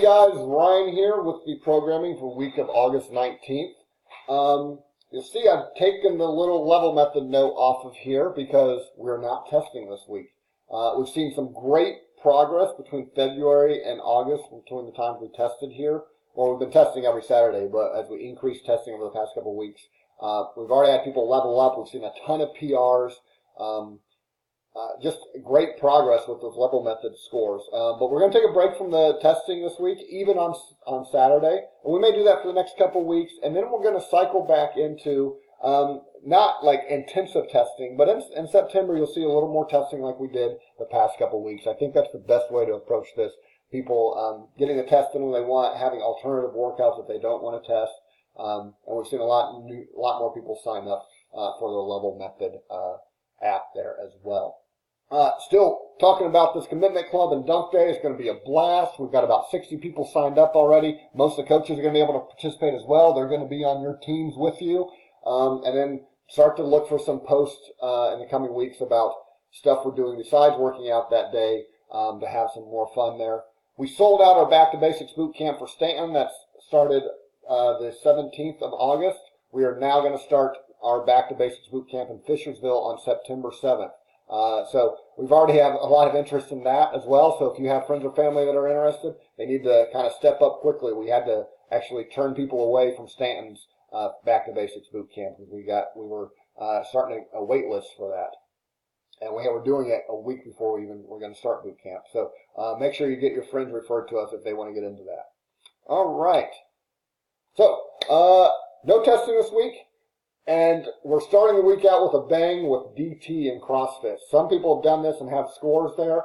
guys, Ryan here with the programming for week of August 19th. You'll see I've taken the little level method note off of here because we're not testing this week. We've seen some great progress between February and August between the times we tested here. Well, we've been testing every Saturday, but as we increase testing over the past couple of weeks, we've already had people level up. We've seen a ton of PRs. Just great progress with those level method scores. But we're going to take a break from the testing this week, even on Saturday. And we may do that for the next couple of weeks. And then we're going to cycle back into not like intensive testing, but in September you'll see a little more testing like we did the past couple of weeks. I think that's the best way to approach this. People getting a test in when they want, having alternative workouts if they don't want to test. And we've seen a lot more people sign up for the level method app there as well. Still talking about this commitment club and dunk day. It's going to be a blast. We've got about 60 people signed up already. Most of the coaches are going to be able to participate as well. They're going to be on your teams with you. And then start to look for some posts in the coming weeks about stuff we're doing besides working out that day to have some more fun there. We sold out our Back to Basics boot camp for Stanton. That started the 17th of August. We are now going to start our Back to Basics boot camp in Fishersville on September 7th. So we've already have a lot of interest in that as well. So if you have friends or family that are interested, they need to kind of step up quickly. We had to actually turn people away from Stanton's Back to Basics boot camp because we were starting a wait list for that, and we were doing it a week before we even were going to start boot camp. So make sure you get your friends referred to us if they want to get into that. All right. So no testing this week. And we're starting the week out with a bang with DT and CrossFit. Some people have done this and have scores there.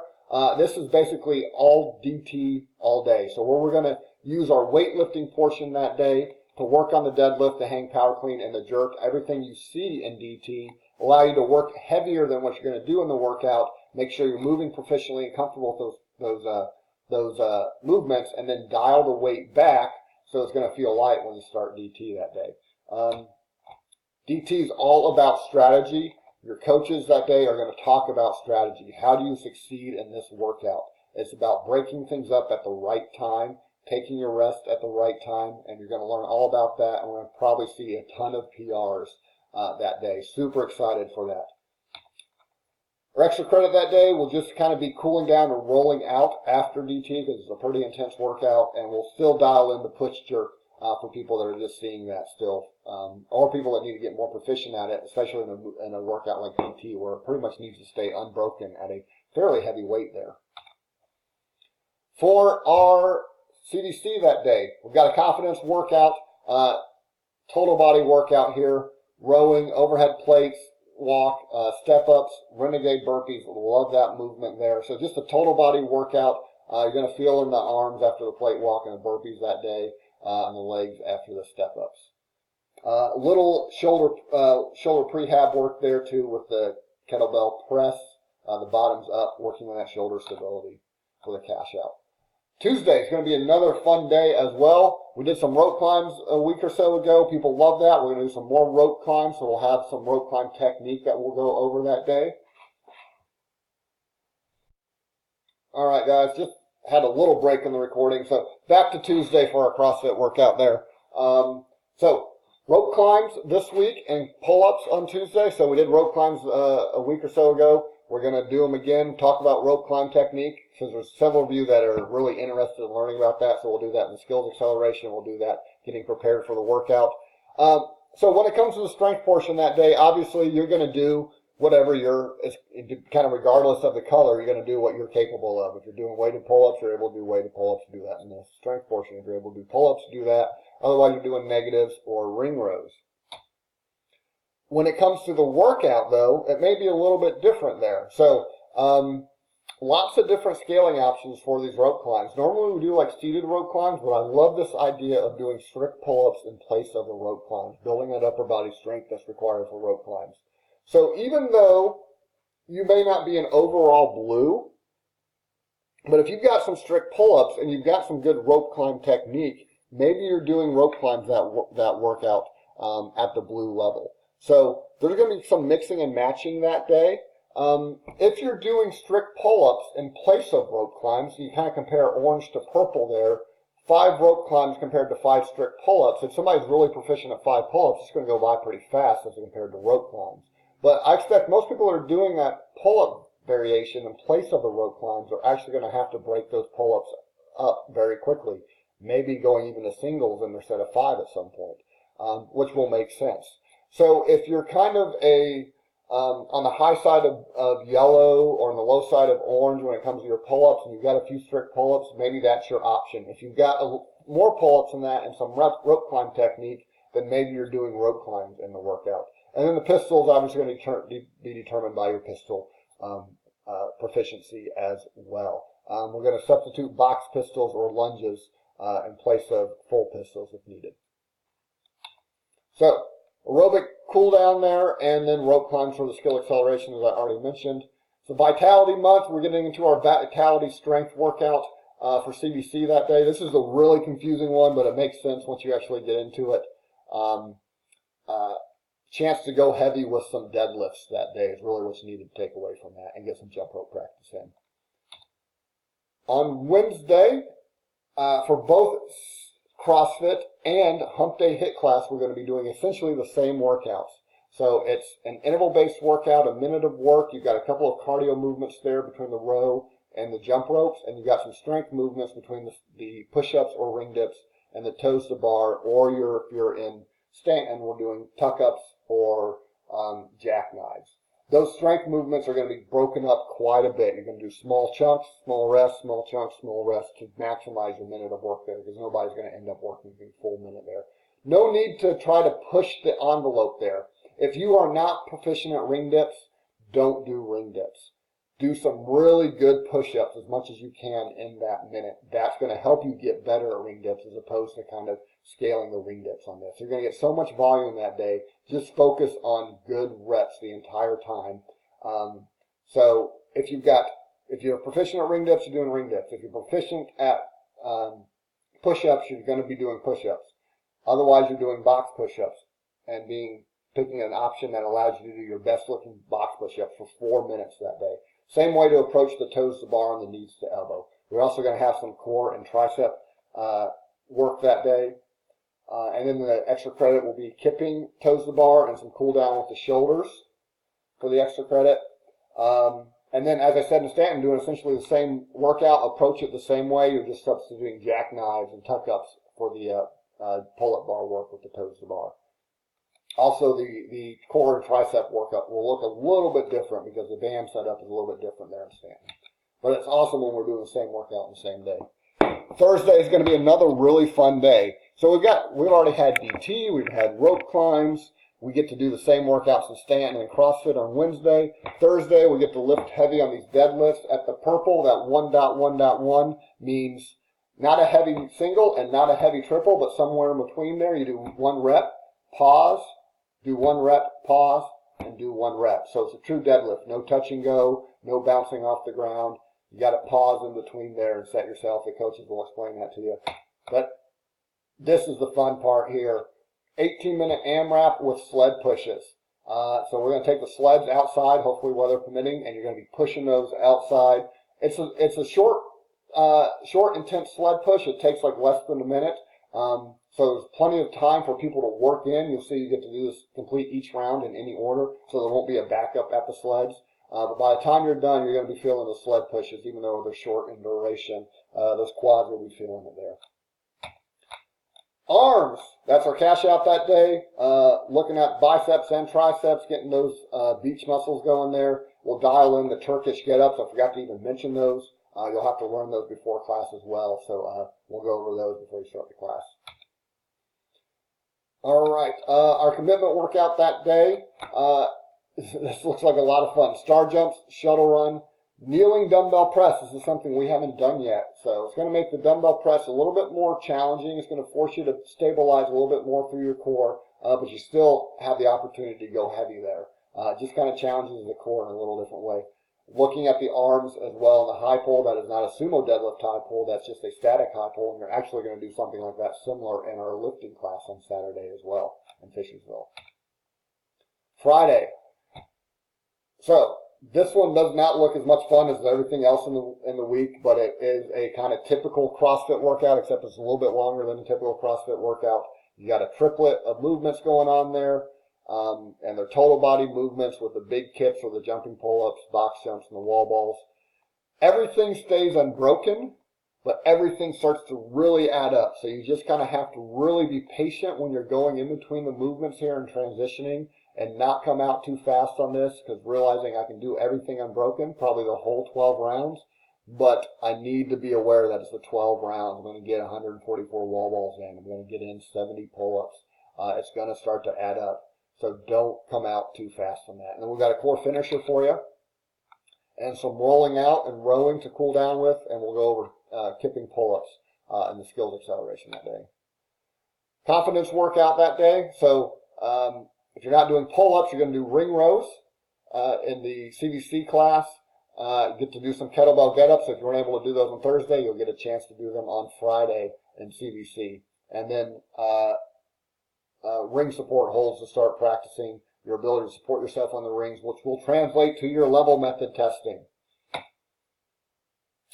This is basically all DT all day. So we're going to use our weightlifting portion that day to work on the deadlift, the hang power clean, and the jerk. Everything you see in DT allow you to work heavier than what you're going to do in the workout. Make sure you're moving proficiently and comfortable with those movements, and then dial the weight back so it's going to feel light when you start DT that day. DT is all about strategy. Your coaches that day are going to talk about strategy. How do you succeed in this workout? It's about breaking things up at the right time, taking your rest at the right time, and you're going to learn all about that. And we're going to probably see a ton of PRs that day. Super excited for that. Our extra credit that day will just kind of be cooling down and rolling out after DT because it's a pretty intense workout, and we'll still dial in the push jerk for people that are just seeing that still, or people that need to get more proficient at it, especially in a workout like DT where it pretty much needs to stay unbroken at a fairly heavy weight there. For our CDC that day, we've got a confidence workout, total body workout here, rowing, overhead plates, walk, step-ups, renegade burpees. Love that movement there. So just a total body workout. You're going to feel in the arms after the plate walk and the burpees that day. And the legs after the step-ups. Little shoulder prehab work there too with the kettlebell press, the bottoms up, working on that shoulder stability for the cash out. Tuesday is going to be another fun day as well. We did some rope climbs a week or so ago. People love that. We're going to do some more rope climbs, so we'll have some rope climb technique that we'll go over that day. All right, guys, just had a little break in the recording, so back to Tuesday for our CrossFit workout there. So rope climbs this week and pull-ups on Tuesday. So we did rope climbs a week or so ago. We're going to do them again, talk about rope climb technique, since there's several of you that are really interested in learning about that. So we'll do that in the skills acceleration. We'll do that getting prepared for the workout. So when it comes to the strength portion that day, obviously you're going to do whatever it's kind of regardless of the color, you're going to do what you're capable of. If you're doing weighted pull-ups, you're able to do weighted pull-ups, do that. In the strength portion, if you're able to do pull-ups, do that. Otherwise, you're doing negatives or ring rows. When it comes to the workout, though, it may be a little bit different there. So lots of different scaling options for these rope climbs. Normally, we do like seated rope climbs, but I love this idea of doing strict pull-ups in place of the rope climbs, building that upper body strength that's required for rope climbs. So even though you may not be an overall blue, but if you've got some strict pull-ups and you've got some good rope climb technique, maybe you're doing rope climbs that workout at the blue level. So there's going to be some mixing and matching that day. If you're doing strict pull-ups in place of rope climbs, you kind of compare orange to purple there 5 rope climbs compared to 5 strict pull-ups. If somebody's really proficient at 5 pull-ups, it's going to go by pretty fast as compared to rope climbs. But I expect most people that are doing that pull-up variation in place of the rope climbs are actually going to have to break those pull-ups up very quickly, maybe going even to singles in their set of 5 at some point, which will make sense. So if you're kind of on the high side of yellow or on the low side of orange when it comes to your pull-ups and you've got a few strict pull-ups, maybe that's your option. If you've got more pull-ups than that and some rope climb technique, then maybe you're doing rope climbs in the workout. And then the pistol is obviously going to be determined by your pistol proficiency as well. We're going to substitute box pistols or lunges in place of full pistols if needed. So, aerobic cool down there, and then rope climbs for the skill acceleration, as I already mentioned. So Vitality Month, we're getting into our Vitality Strength workout for CBC that day. This is a really confusing one, but it makes sense once you actually get into it. Chance to go heavy with some deadlifts that day is really what's needed to take away from that and get some jump rope practice in. On Wednesday, for both CrossFit and Hump Day HIIT class, we're going to be doing essentially the same workouts. So it's an interval-based workout, a minute of work. You've got a couple of cardio movements there between the row and the jump ropes, and you've got some strength movements between the push-ups or ring dips and the toes to bar, or if you're in Stanton, we're doing tuck-ups or jackknives. Those strength movements are going to be broken up quite a bit. You're going to do small chunks, small rest, small chunks, small rest to maximize your minute of work there, because nobody's going to end up working a full minute there. No need to try to push the envelope there. If you are not proficient at ring dips, don't do ring dips. Do some really good push-ups as much as you can in that minute. That's going to help you get better at ring dips as opposed to kind of scaling the ring dips on this. You're going to get so much volume that day. Just focus on good reps the entire time. So if you're proficient at ring dips, you're doing ring dips. If you're proficient at push-ups, you're going to be doing push-ups. Otherwise, you're doing box push-ups and picking an option that allows you to do your best looking box push-ups for 4 minutes that day. Same way to approach the toes to bar and the knees to elbow. We're also going to have some core and tricep work that day. And then the extra credit will be kipping toes to bar and some cool down with the shoulders for the extra credit. And then, as I said in Stanton, doing essentially the same workout, approach it the same way. You're just substituting jackknives and tuck-ups for the pull-up bar work with the toes to bar. Also, the core and tricep workout will look a little bit different because the BAM setup is a little bit different there in Stanton. But it's awesome when we're doing the same workout on the same day. Thursday is going to be another really fun day. So we've already had DT, we've had rope climbs. We get to do the same workouts in Stanton and CrossFit on Wednesday. Thursday, we get to lift heavy on these deadlifts. At the purple, that 1.1.1 means not a heavy single and not a heavy triple, but somewhere in between there. You do 1 rep, pause, do 1 rep, pause, and do 1 rep. So it's a true deadlift. No touch and go, no bouncing off the ground. You got to pause in between there and set yourself. The coaches will explain that to you. But this is the fun part here. 18-minute AMRAP with sled pushes. So we're going to take the sleds outside, hopefully weather permitting, and you're going to be pushing those outside. It's a short, intense sled push. It takes like less than a minute. So there's plenty of time for people to work in. You'll see you get to do this, complete each round in any order, so there won't be a backup at the sleds. But by the time you're done, you're going to be feeling the sled pushes, even though they're short in duration. Those quads will be feeling it there. Arms, that's our cash out that day. Looking at biceps and triceps, getting those beach muscles going there. We'll dial in the Turkish get-ups. I forgot to even mention those. You'll have to learn those before class as well, so we'll go over those before you start the class. All right, our commitment workout that day. This looks like a lot of fun. Star jumps, shuttle run, kneeling dumbbell press. This is something we haven't done yet. So it's going to make the dumbbell press a little bit more challenging. It's going to force you to stabilize a little bit more through your core, but you still have the opportunity to go heavy there. It just kind of challenges the core in a little different way. Looking at the arms as well in the high pull, that is not a sumo deadlift high pull, that's just a static high pull, and you're actually going to do something like that similar in our lifting class on Saturday as well in Fishersville. Friday. So, This one does not look as much fun as everything else in the week, but it is a kind of typical CrossFit workout, except it's a little bit longer than a typical CrossFit workout. You got a triplet of movements going on there, and they're total body movements with the big kits or the jumping pull-ups, box jumps, and the wall balls. Everything stays unbroken, but everything starts to really add up. So you just kind of have to really be patient when you're going in between the movements here and transitioning, and not come out too fast on this, because realizing I can do everything unbroken, probably the whole 12 rounds, but I need to be aware that it's the 12 rounds. I'm going to get 144 wall balls in. I'm going to get in 70 pull-ups. It's going to start to add up. So don't come out too fast on that. And then we've got a core finisher for you, and some rolling out and rowing to cool down with, and we'll go over kipping pull-ups and the skills acceleration that day. Confidence workout that day. So if you're not doing pull-ups, you're going to do ring rows in the CVC class. Get to do some kettlebell get-ups. If you weren't able to do those on Thursday, you'll get a chance to do them on Friday in CVC. And then ring support holds to start practicing your ability to support yourself on the rings, which will translate to your level method testing.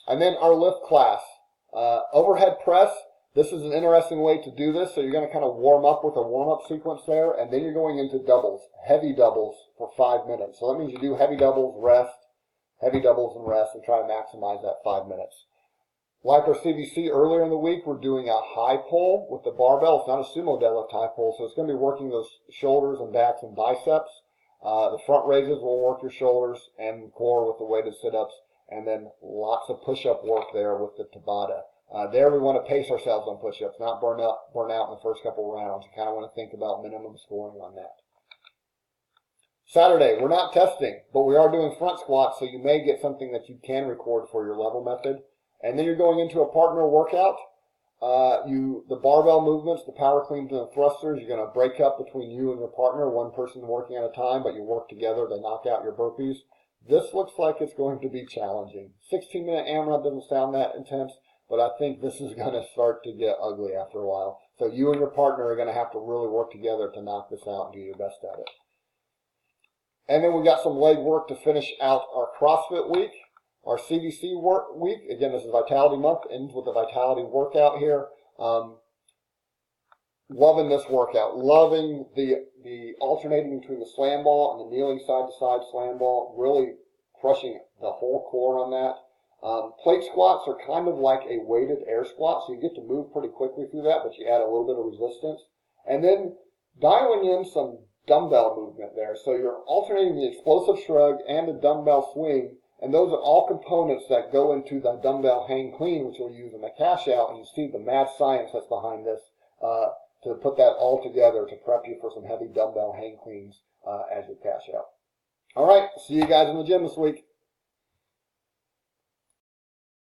And then our lift class. Overhead press. This is an interesting way to do this. So you're going to kind of warm up with a warm-up sequence there, and then you're going into doubles, heavy doubles for 5 minutes. So that means you do heavy doubles, rest, heavy doubles and rest, and try to maximize that 5 minutes. Like our CVC earlier in the week, we're doing a high pull with the barbell. It's not a sumo deadlift high pull, so it's going to be working those shoulders and backs and biceps. The front raises will work your shoulders and core with the weighted sit-ups, and then lots of push-up work there with the Tabata. There we want to pace ourselves on push-ups, not burn out in the first couple of rounds. You kind of want to think about minimum scoring on that. Saturday, we're not testing, but we are doing front squats, so you may get something that you can record for your level method. And then you're going into a partner workout. The barbell movements, the power cleans and the thrusters, you're going to break up between you and your partner, one person working at a time, but you work together to knock out your burpees. This looks like it's going to be challenging. 16-minute AMRAP doesn't sound that intense, but I think this is going to start to get ugly after a while. So you and your partner are going to have to really work together to knock this out and do your best at it. And then we got some leg work to finish out our CrossFit week. Our CVC work week, again, this is Vitality Month, ends with a Vitality workout here. Loving this workout. Loving the alternating between the slam ball and the kneeling side-to-side slam ball. Really crushing the whole core on that. Plate squats are kind of like a weighted air squat, so you get to move pretty quickly through that, but you add a little bit of resistance. And then dialing in some dumbbell movement there. So you're alternating the explosive shrug and the dumbbell swing, and those are all components that go into the dumbbell hang clean, which we'll use in the cash out, and you see the mad science that's behind this to put that all together to prep you for some heavy dumbbell hang cleans as you cash out. All right, see you guys in the gym this week.